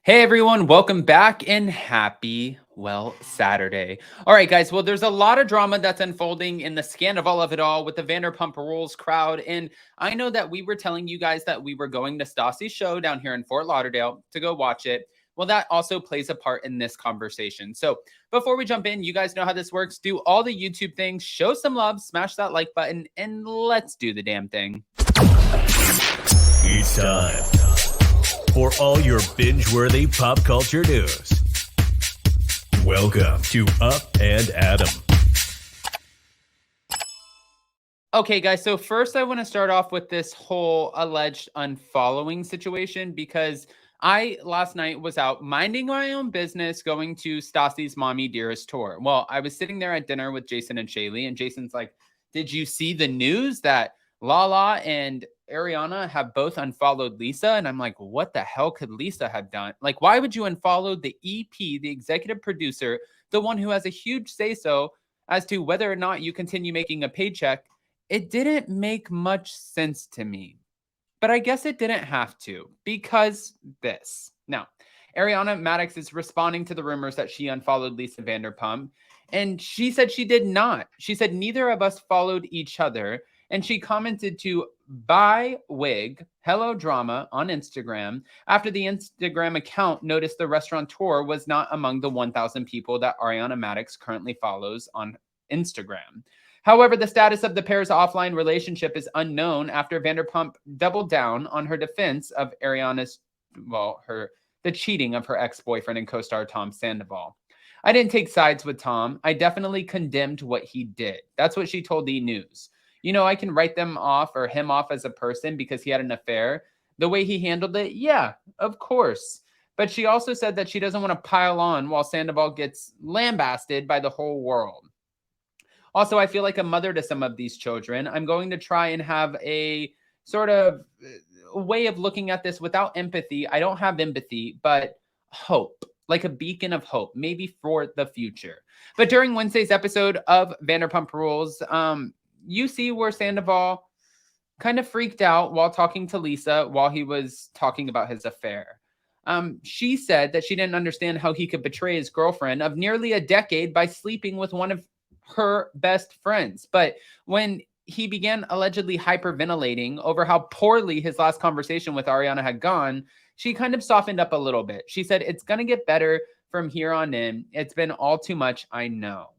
Hey everyone, welcome back and happy, Saturday. All right, guys. Well, there's a lot of drama that's unfolding in the Sandoval of it all with the Vanderpump Rules crowd. And I know that we were telling you guys that we were going to Stassi's show down here in Fort Lauderdale to go watch it. Well, that also plays a part in this conversation. So before we jump in, you guys know how this works. Do all the YouTube things, show some love, smash that like button, and let's do the damn thing. It's time for all your binge-worthy pop culture news. Welcome to Up and Adam. Okay, guys. So first, I want to start off with this whole alleged unfollowing situation because I last night was out minding my own business, going to Stassi's Mommy Dearest tour. Well, I was sitting there at dinner with Jason and Shaylee, and Jason's like, "Did you see the news that Lala and Ariana have both unfollowed Lisa?" And I'm like, "What the hell could Lisa have done? Like, why would you unfollow the EP, the executive producer, the one who has a huge say so as to whether or not you continue making a paycheck?" It didn't make much sense to me, but I guess it didn't have to because this. Now, Ariana Maddox is responding to the rumors that she unfollowed Lisa Vanderpump, and she said she did not. She said neither of us followed each other, and she commented to Buy Wig Hello Drama on Instagram after the Instagram account noticed the restaurateur was not among the 1,000 people that Ariana Maddox currently follows on Instagram. However, the status of the pair's offline relationship is unknown after Vanderpump doubled down on her defense of Ariana's, the cheating of her ex-boyfriend and co-star Tom Sandoval. "I didn't take sides with Tom. I definitely condemned what he did." That's what she told E! News. "I can write them off or him off as a person because he had an affair. The way he handled it, yeah, of course." But she also said that she doesn't want to pile on while Sandoval gets lambasted by the whole world. "Also, I feel like a mother to some of these children. I'm going to try and have a sort of way of looking at this without empathy. I don't have empathy, but hope, like a beacon of hope, maybe for the future." But during Wednesday's episode of Vanderpump Rules, you see where Sandoval kind of freaked out while talking to Lisa while he was talking about his affair. She said that she didn't understand how he could betray his girlfriend of nearly a decade by sleeping with one of her best friends. But when he began allegedly hyperventilating over how poorly his last conversation with Ariana had gone, she kind of softened up a little bit. She said, "It's going to get better from here on in. It's been all too much, I know."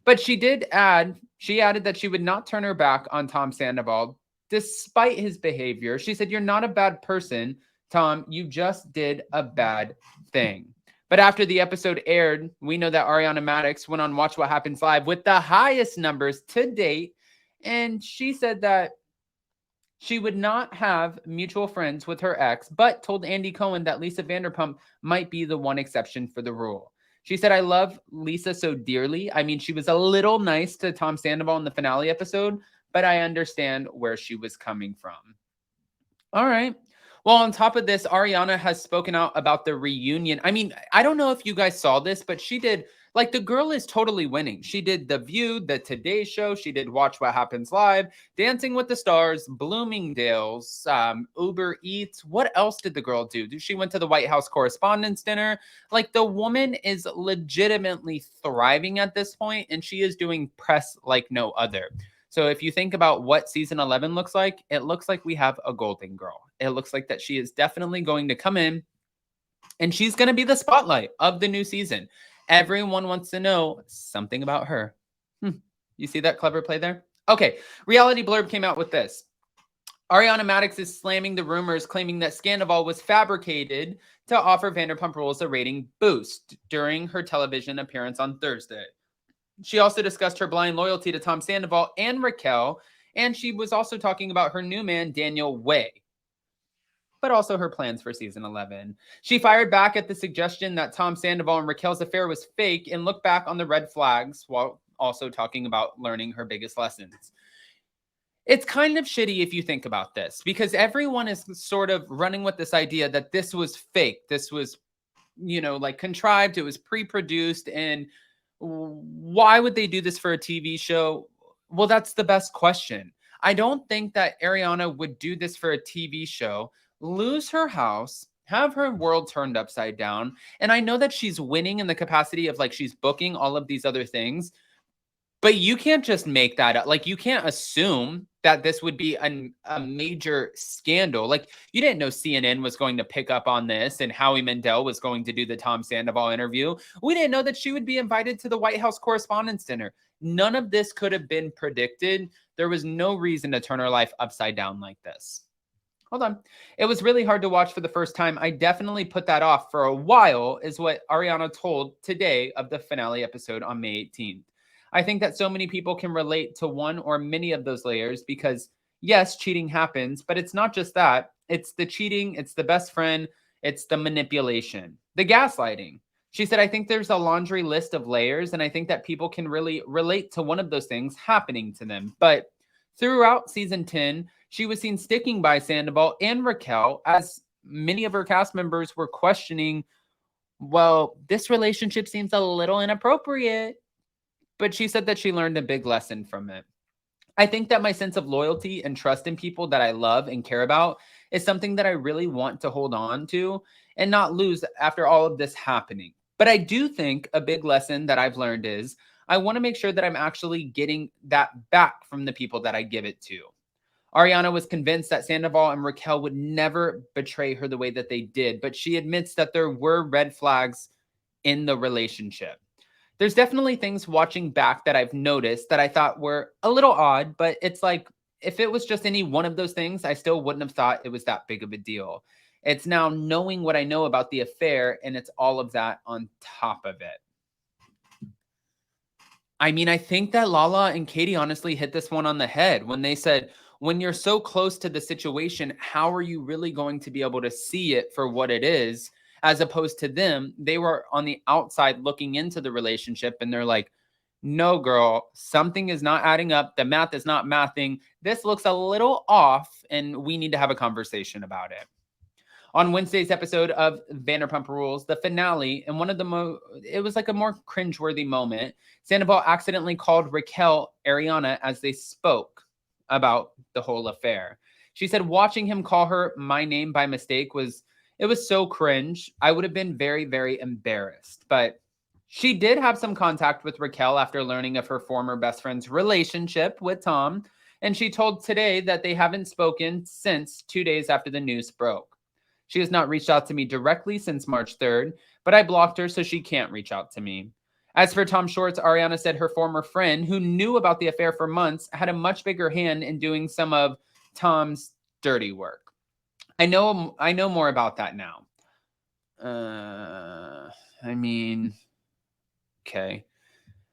But she added that she would not turn her back on Tom Sandoval despite his behavior. She said, "You're not a bad person, Tom. You just did a bad thing." But after the episode aired, we know that Ariana Maddox went on Watch What Happens Live with the highest numbers to date. And she said that she would not have mutual friends with her ex, but told Andy Cohen that Lisa Vanderpump might be the one exception for the rule. She said, "I love Lisa so dearly. I mean, she was a little nice to Tom Sandoval in the finale episode, but I understand where she was coming from." All right. Well, on top of this, Ariana has spoken out about the reunion. I mean, I don't know if you guys saw this, but she did, like, the girl is totally winning. She did The View, The Today Show. She did Watch What Happens Live, Dancing with the Stars, Bloomingdale's, Uber Eats. What else did the girl do? She went to the White House Correspondents' Dinner. Like, the woman is legitimately thriving at this point, and she is doing press like no other. So if you think about what season 11 looks like, it looks like we have a golden girl. It looks like that she is definitely going to come in and she's going to be the spotlight of the new season. Everyone wants to know something about her. You see that clever play there? Okay, Reality Blurb came out with this. Ariana Maddox is slamming the rumors, claiming that Sandoval was fabricated to offer Vanderpump Rules a rating boost during her television appearance on Thursday. She also discussed her blind loyalty to Tom Sandoval and Raquel, and she was also talking about her new man, Daniel Way, but also her plans for season 11. She fired back at the suggestion that Tom Sandoval and Raquel's affair was fake and looked back on the red flags while also talking about learning her biggest lessons. It's kind of shitty if you think about this, because everyone is sort of running with this idea that this was fake. This was, like contrived. It was pre-produced, and why would they do this for a TV show? Well, that's the best question. I don't think that Ariana would do this for a TV show, lose her house, have her world turned upside down. And I know that she's winning in the capacity of like she's booking all of these other things, but you can't just make that up. Like, you can't assume that this would be a major scandal. Like, you didn't know CNN was going to pick up on this and Howie Mandel was going to do the Tom Sandoval interview. We didn't know that she would be invited to the White House Correspondents' Dinner. None of this could have been predicted. There was no reason to turn her life upside down like this. Hold on. It was really hard to watch for the first time. I definitely put that off for a while, is what Ariana told today of the finale episode on May 18th. I think that so many people can relate to one or many of those layers because, yes, cheating happens, but it's not just that. It's the cheating, it's the best friend, it's the manipulation, the gaslighting. She said, I think there's a laundry list of layers, and I think that people can really relate to one of those things happening to them. But throughout season 10, she was seen sticking by Sandoval and Raquel as many of her cast members were questioning, well, this relationship seems a little inappropriate. But she said that she learned a big lesson from it. I think that my sense of loyalty and trust in people that I love and care about is something that I really want to hold on to and not lose after all of this happening. But I do think a big lesson that I've learned is I want to make sure that I'm actually getting that back from the people that I give it to. Ariana was convinced that Sandoval and Raquel would never betray her the way that they did, but she admits that there were red flags in the relationship. There's definitely things watching back that I've noticed that I thought were a little odd, but it's like if it was just any one of those things, I still wouldn't have thought it was that big of a deal. It's now knowing what I know about the affair, and it's all of that on top of it. I mean, I think that Lala and Katie honestly hit this one on the head when they said, when you're so close to the situation, how are you really going to be able to see it for what it is? As opposed to them, they were on the outside looking into the relationship and they're like, no, girl, something is not adding up. The math is not mathing. This looks a little off and we need to have a conversation about it. On Wednesday's episode of Vanderpump Rules, the finale, and one of the it was like a more cringeworthy moment. Sandoval accidentally called Raquel Ariana as they spoke about the whole affair. She said watching him call her my name by mistake was so cringe. I would have been very, very embarrassed. But she did have some contact with Raquel after learning of her former best friend's relationship with Tom. And she told today that they haven't spoken since 2 days after the news broke. She has not reached out to me directly since March 3rd, but I blocked her so she can't reach out to me. As for Tom Schwartz, Ariana said her former friend, who knew about the affair for months, had a much bigger hand in doing some of Tom's dirty work. I know more about that now. I mean, okay.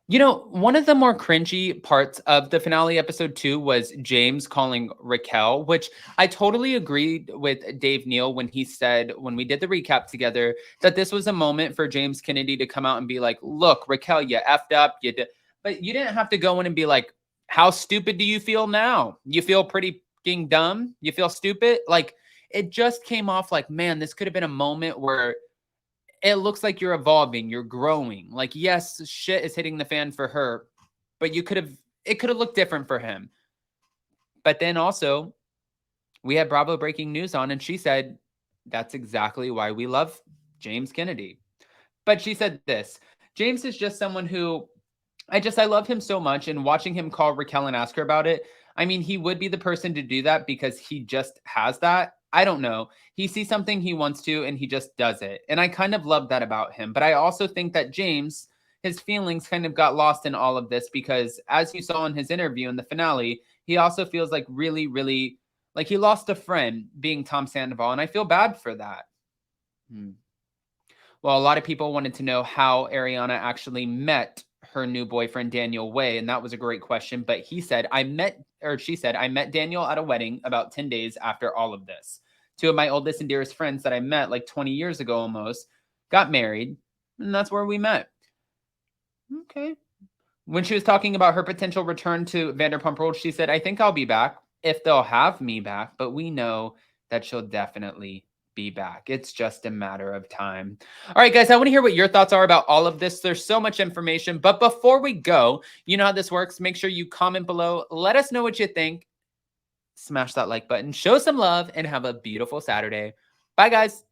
You know, one of the more cringy parts of the finale episode 2 was James calling Raquel, which I totally agreed with Dave Neal when he said, when we did the recap together, that this was a moment for James Kennedy to come out and be like, look, Raquel, you effed up. But you didn't have to go in and be like, how stupid do you feel now? You feel pretty fucking dumb? You feel stupid? Like, it just came off like, man, this could have been a moment where it looks like you're evolving, you're growing. Like, yes, shit is hitting the fan for her, but it could have looked different for him. But then also, we had Bravo breaking news on, and she said, that's exactly why we love James Kennedy. But she said this, James is just someone who, I love him so much, and watching him call Raquel and ask her about it, I mean, he would be the person to do that because he just has that. I don't know. He sees something he wants to and he just does it. And I kind of love that about him. But I also think that James, his feelings kind of got lost in all of this because as you saw in his interview in the finale, he also feels like really, really like he lost a friend being Tom Sandoval. And I feel bad for that. Well, a lot of people wanted to know how Ariana actually met her new boyfriend, Daniel Way. And that was a great question. But she said, I met Daniel at a wedding about 10 days after all of this. 2 of my oldest and dearest friends that I met like 20 years ago almost got married. And that's where we met. Okay. When she was talking about her potential return to Vanderpump Rules, she said, I think I'll be back if they'll have me back. But we know that she'll definitely be back. It's just a matter of time. All right, guys, I want to hear what your thoughts are about all of this. There's so much information. But before we go, you know how this works. Make sure you comment below. Let us know what you think. Smash that like button. Show some love and have a beautiful Saturday. Bye, guys.